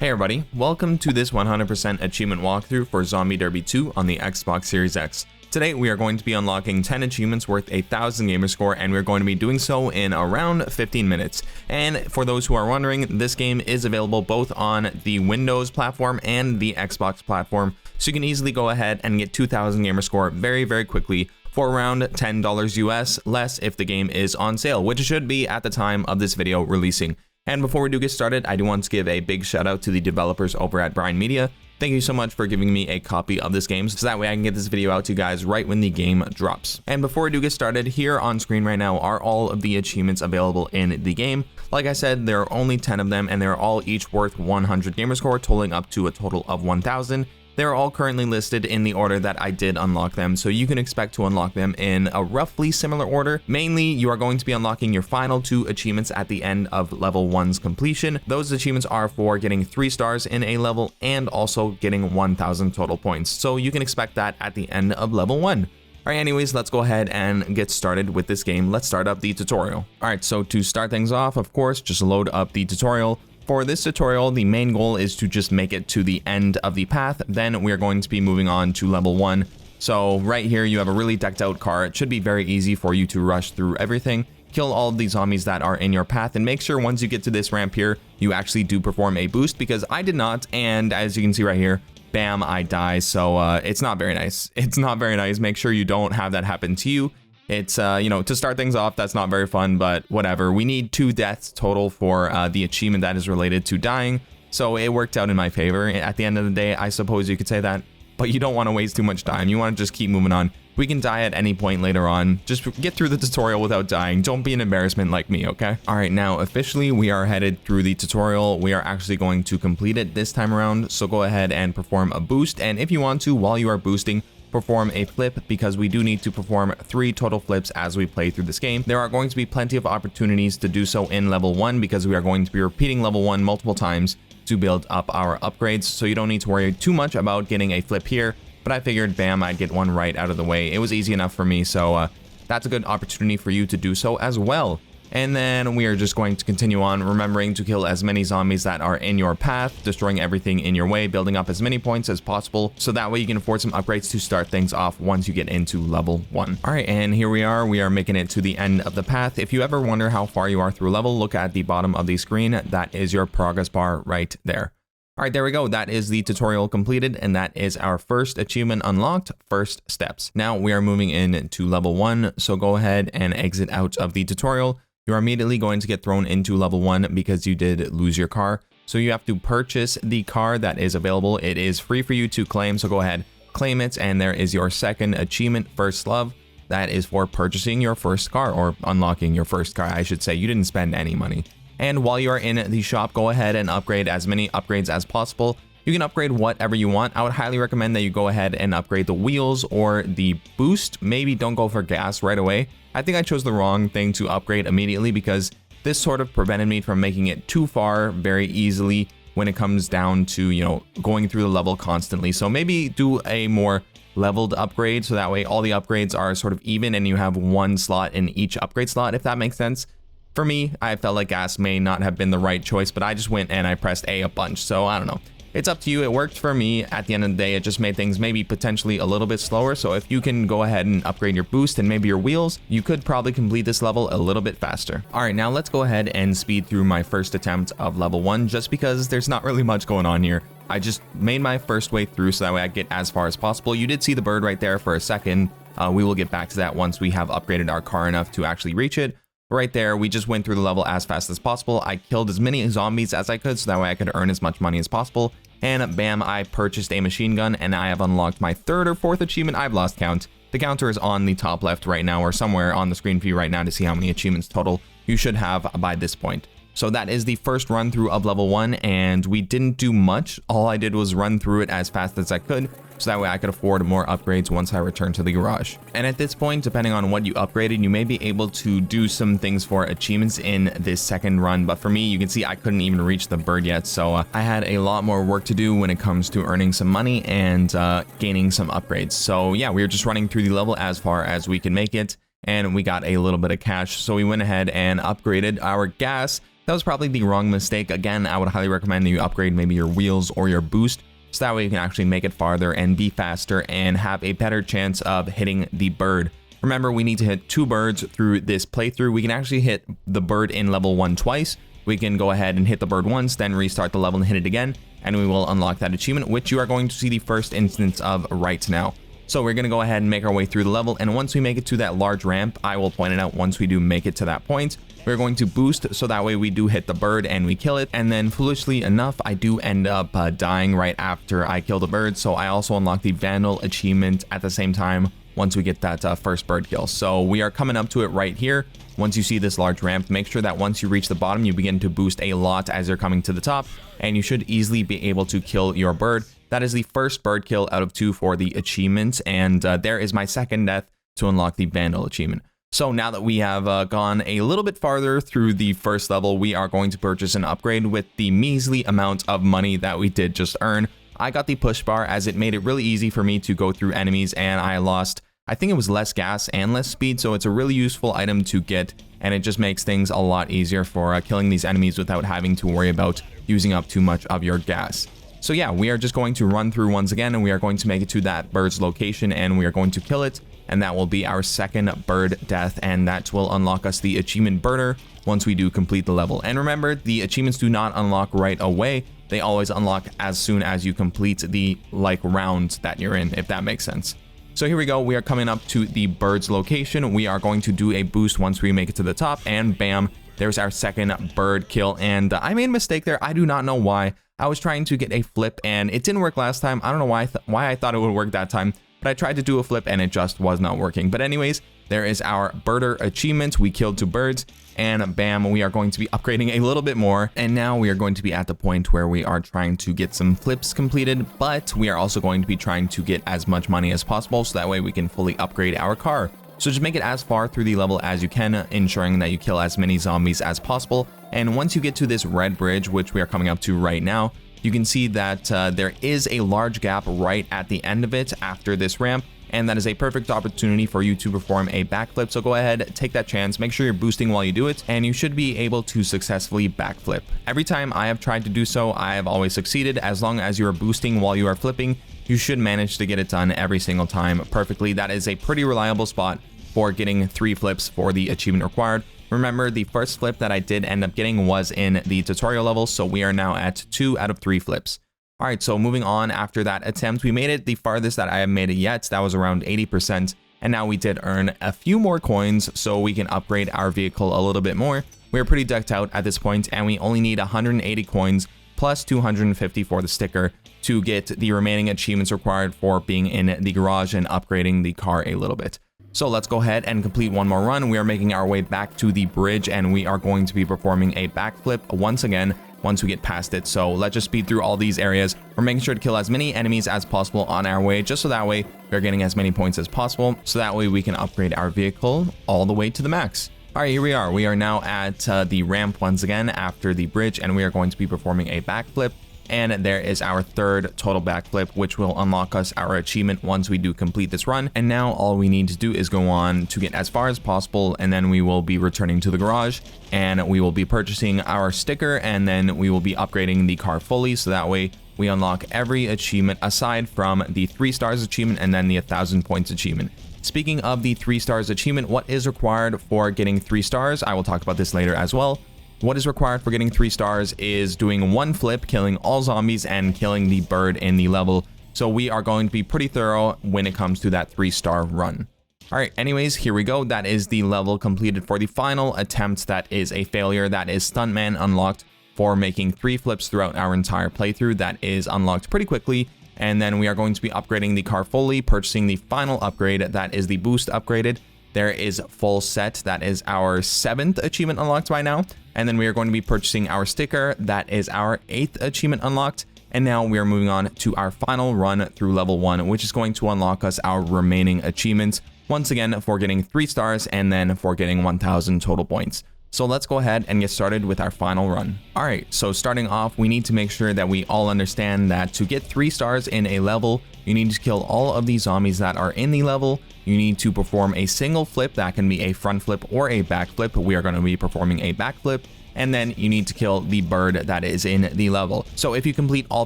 Hey everybody, welcome to this 100% achievement walkthrough for Zombie Derby 2 on the Xbox Series X. Today we are going to be unlocking 10 achievements worth 1,000 gamer score, and we're going to be doing so in around 15 minutes. And for those who are wondering, this game is available both on the Windows platform and the Xbox platform, so you can easily go ahead and get 2,000 gamer score very quickly for around $10 US, less if the game is on sale, which it should be at the time of this video releasing. And before we do get started, I do want to give a big shout out to the developers over at Brinemedia. Thank you so much for giving me a copy of this game, so that way I can get this video out to you guys right when the game drops. And before we do get started, here on screen right now are all of the achievements available in the game. Like I said, there are only 10 of them, and they're all each worth 100 gamer score, totaling up to a total of 1,000. They're all currently listed in the order that I did unlock them, so you can expect to unlock them in a roughly similar order. Mainly, you are going to be unlocking your final 2 achievements at the end of level 1's completion. Those achievements are for getting 3 stars in a level and also getting 1,000 total points, so you can expect that at the end of level 1. Alright, anyways, let's go ahead and get started with this game. Let's start up the tutorial. Alright, so to start things off, of course, just load up the tutorial. For this tutorial, the main goal is to just make it to the end of the path. Then we are going to be moving on to level 1. So right here, you have a really decked out car. It should be very easy for you to rush through everything, kill all of the zombies that are in your path, and make sure once you get to this ramp here, you actually do perform a boost, because I did not, and as you can see right here, bam, I die. So it's not very nice. It's not very nice. Make sure you don't have that happen to you. It's, you know, to start things off, that's not very fun, but whatever. We need 2 deaths total for the achievement that is related to dying, so it worked out in my favor. At the end of the day, I suppose you could say that, but you don't want to waste too much time. You want to just keep moving on. We can die at any point later on. Just get through the tutorial without dying. Don't be an embarrassment like me, okay? All right, now officially we are headed through the tutorial. We are actually going to complete it this time around, so go ahead and perform a boost, and if you want to, while you are boosting, perform a flip, because we do need to perform 3 total flips as we play through this game. There are going to be plenty of opportunities to do so in level 1, because we are going to be repeating level 1 multiple times to build up our upgrades, so you don't need to worry too much about getting a flip here. But I figured, bam, I'd get one right out of the way. It was easy enough for me, so that's a good opportunity for you to do so as well. And then we are just going to continue on, remembering to kill as many zombies that are in your path, destroying everything in your way, building up as many points as possible, so that way you can afford some upgrades to start things off once you get into level 1. Alright, and here we are making it to the end of the path. If you ever wonder how far you are through a level, look at the bottom of the screen. That is your progress bar right there. Alright, there we go. That is the tutorial completed, and that is our first achievement unlocked, first steps. Now we are moving into level 1, so go ahead and exit out of the tutorial. You're immediately going to get thrown into level 1 because you did lose your car. So you have to purchase the car that is available. It is free for you to claim, so go ahead, claim it, and there is your second achievement, First Love. That is for purchasing your first car, or unlocking your first car, I should say. You didn't spend any money. And while you are in the shop, go ahead and upgrade as many upgrades as possible. You can upgrade whatever you want. I would highly recommend that you go ahead and upgrade the wheels or the boost. Maybe don't go for gas right away. I think I chose the wrong thing to upgrade immediately, because this sort of prevented me from making it too far very easily when it comes down to, you know, going through the level constantly. So maybe do a more leveled upgrade, so that way all the upgrades are sort of even and you have 1 slot in each upgrade slot, if that makes sense. For me, I felt like gas may not have been the right choice, but I just went and I pressed A bunch, so I don't know. It's up to you. It worked for me. At the end of the day, it just made things maybe potentially a little bit slower. So if you can go ahead and upgrade your boost and maybe your wheels, you could probably complete this level a little bit faster. All right, now let's go ahead and speed through my first attempt of level 1, just because there's not really much going on here. I just made my first way through so that way I get as far as possible. You did see the bird right there for a second. We will get back to that once we have upgraded our car enough to actually reach it. Right there, we just went through the level as fast as possible. I killed as many zombies as I could, so that way I could earn as much money as possible. And bam, I purchased a machine gun, and I have unlocked my 3rd or 4th achievement. I've lost count. The counter is on the top left right now, or somewhere on the screen for you right now to see how many achievements total you should have by this point. So that is the first run through of level 1, and we didn't do much. All I did was run through it as fast as I could, so that way I could afford more upgrades once I return to the garage. And at this point, depending on what you upgraded, you may be able to do some things for achievements in this second run. But for me, you can see I couldn't even reach the bird yet, so I had a lot more work to do when it comes to earning some money and gaining some upgrades. So yeah, we were just running through the level as far as we can make it, and we got a little bit of cash. So we went ahead and upgraded our gas That was probably the wrong mistake. Again, I would highly recommend that you upgrade maybe your wheels or your boost, so that way you can actually make it farther and be faster and have a better chance of hitting the bird. Remember, we need to hit 2 birds through this playthrough. We can actually hit the bird in level 1 twice. We can go ahead and hit the bird once, then restart the level and hit it again, and we will unlock that achievement, which you are going to see the first instance of right now. So we're going to go ahead and make our way through the level, and once we make it to that large ramp, I will point it out once we do make it to that point. We're going to boost, so that way we do hit the bird and we kill it, and then foolishly enough, I do end up dying right after I kill the bird, so I also unlock the Vandal achievement at the same time once we get that first bird kill. So we are coming up to it right here. Once you see this large ramp, make sure that once you reach the bottom, you begin to boost a lot as you're coming to the top, and you should easily be able to kill your bird. That is the first bird kill out of 2 for the achievement, and there is my second death to unlock the Vandal achievement. So now that we have gone a little bit farther through the first level, we are going to purchase an upgrade with the measly amount of money that we did just earn. I got the push bar as it made it really easy for me to go through enemies, and I lost, I think it was less gas and less speed, so it's a really useful item to get, and it just makes things a lot easier for killing these enemies without having to worry about using up too much of your gas. So yeah, we are just going to run through once again, and we are going to make it to that bird's location, and we are going to kill it, and that will be our second bird death, and that will unlock us the achievement birder once we do complete the level. And remember, the achievements do not unlock right away. They always unlock as soon as you complete the round that you're in, if that makes sense. So here we go, we are coming up to the bird's location. We are going to do a boost once we make it to the top, and bam, there's our second bird kill. And I made a mistake there. I do not know why. I was trying to get a flip and it didn't work last time. I don't know why I thought it would work that time, but I tried to do a flip and it just was not working. But anyways, there is our birder achievement. We killed 2 birds, and bam, we are going to be upgrading a little bit more. And now we are going to be at the point where we are trying to get some flips completed, but we are also going to be trying to get as much money as possible, so that way we can fully upgrade our car. So just make it as far through the level as you can, ensuring that you kill as many zombies as possible. And once you get to this red bridge, which we are coming up to right now, you can see that there is a large gap right at the end of it after this ramp, and that is a perfect opportunity for you to perform a backflip. So go ahead, take that chance, make sure you're boosting while you do it, and you should be able to successfully backflip. Every time I have tried to do so, I have always succeeded. As long as you are boosting while you are flipping, you should manage to get it done every single time perfectly. That is a pretty reliable spot for getting 3 flips for the achievement required. Remember, the first flip that I did end up getting was in the tutorial level, so we are now at 2 out of 3 flips. All right, so moving on after that attempt, we made it the farthest that I have made it yet. That was around 80%, and now we did earn a few more coins so we can upgrade our vehicle a little bit more. We're pretty decked out at this point, and we only need 180 coins plus 250 for the sticker to get the remaining achievements required for being in the garage and upgrading the car a little bit. So let's go ahead and complete one more run. We are making our way back to the bridge, and we are going to be performing a backflip once again once we get past it. So let's just speed through all these areas. We're making sure to kill as many enemies as possible on our way, just so that way we're getting as many points as possible, so that way we can upgrade our vehicle all the way to the max. All right, here we are. We are now at the ramp once again after the bridge, and we are going to be performing a backflip. And there is our third total backflip, which will unlock us our achievement once we do complete this run. And now all we need to do is go on to get as far as possible, and then we will be returning to the garage, and we will be purchasing our sticker, and then we will be upgrading the car fully, so that way we unlock every achievement aside from the 3 stars achievement and then the 1,000 points achievement. Speaking of the 3 stars achievement, what is required for getting 3 stars? I will talk about this later as well. What is required for getting 3 stars is doing 1 flip, killing all zombies, and killing the bird in the level. So we are going to be pretty thorough when it comes to that 3-star run. All right, anyways, here we go. That is the level completed for the final attempt. That is a failure. That is Stuntman unlocked for making 3 flips throughout our entire playthrough. That is unlocked pretty quickly. And then we are going to be upgrading the car fully, purchasing the final upgrade. That is the boost upgraded. There is full set. That is our 7th achievement unlocked by now. And then we are going to be purchasing our sticker. That is our 8th achievement unlocked. And now we are moving on to our final run through level 1, which is going to unlock us our remaining achievements. Once again, for getting 3 stars and then for getting 1,000 total points. So let's go ahead and get started with our final run. All right, so starting off, we need to make sure that we all understand that to get 3 stars in a level, you need to kill all of the zombies that are in the level. You need to perform a single flip. That can be a front flip or a back flip. We are going to be performing a back flip. and then you need to kill the bird that is in the level. So if you complete all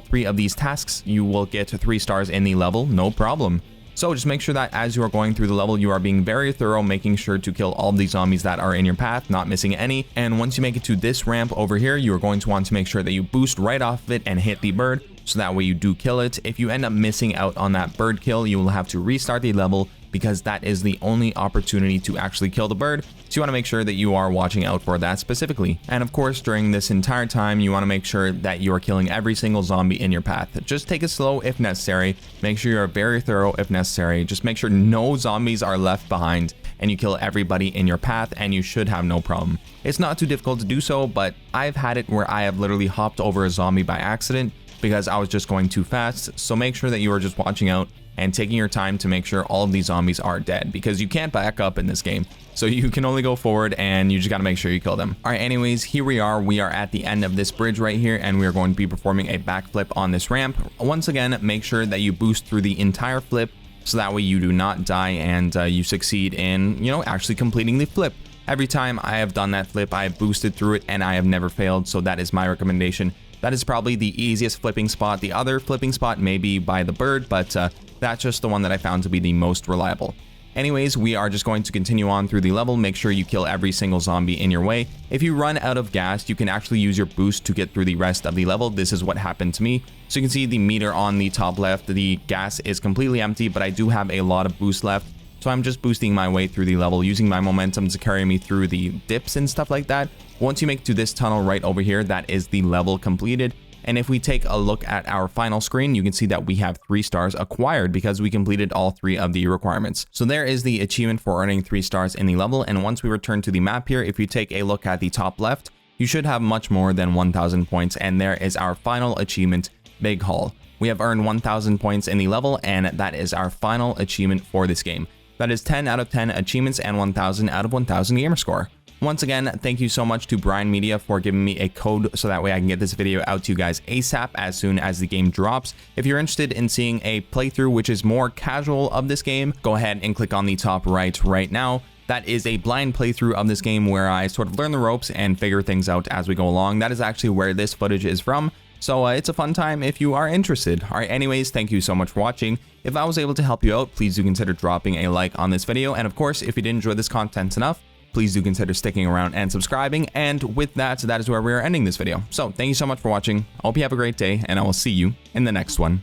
3 of these tasks, you will get 3 stars in the level, no problem. So just make sure that as you are going through the level, you are being very thorough, making sure to kill all of the zombies that are in your path, not missing any. And once you make it to this ramp over here, you are going to want to make sure that you boost right off of it and hit the bird, so that way you do kill it. If you end up missing out on that bird kill, you will have to restart the level, because that is the only opportunity to actually kill the bird. So you want to make sure that you are watching out for that specifically. And of course, during this entire time, you want to make sure that you are killing every single zombie in your path. Just take it slow if necessary. Make sure you are very thorough if necessary. Just make sure no zombies are left behind, and you kill everybody in your path, and you should have no problem. It's not too difficult to do so, but I've had it where I have literally hopped over a zombie by accident because I was just going too fast. So make sure that you are just watching out and taking your time to make sure all of these zombies are dead, because you can't back up in this game. So you can only go forward, and you just got to make sure you kill them. All right, anyways, here we are. We are at the end of this bridge right here, and we are going to be performing a backflip on this ramp. Once again, make sure that you boost through the entire flip, so that way you do not die, and you succeed in, actually completing the flip. Every time I have done that flip, I have boosted through it, and I have never failed. So that is my recommendation. That is probably the easiest flipping spot. The other flipping spot may be by the bird, but that's just the one that I found to be the most reliable. Anyways, we are just going to continue on through the level. Make sure you kill every single zombie in your way. If you run out of gas, you can actually use your boost to get through the rest of the level. This is what happened to me. So you can see the meter on the top left. The gas is completely empty, but I do have a lot of boost left. So I'm just boosting my way through the level, using my momentum to carry me through the dips and stuff like that. Once you make it to this tunnel right over here, that is the level completed. And if we take a look at our final screen, you can see that we have 3 stars acquired because we completed all 3 of the requirements. So there is the achievement for earning 3 stars in the level. And once we return to the map here, if you take a look at the top left, you should have much more than 1,000 points. And there is our final achievement, Big Haul. We have earned 1,000 points in the level, and that is our final achievement for this game. That is 10 out of 10 achievements and 1,000 out of 1,000 gamerscore. Once again, thank you so much to Brinemedia for giving me a code so that way I can get this video out to you guys ASAP as soon as the game drops. If you're interested in seeing a playthrough which is more casual of this game, go ahead and click on the top right now. That is a blind playthrough of this game where I sort of learn the ropes and figure things out as we go along. That is actually where this footage is from. So it's a fun time if you are interested. All right, anyways, thank you so much for watching. If I was able to help you out, please do consider dropping a like on this video. And of course, if you did enjoy this content enough, please do consider sticking around and subscribing. And with that, that is where we are ending this video. So thank you so much for watching. I hope you have a great day, and I will see you in the next one.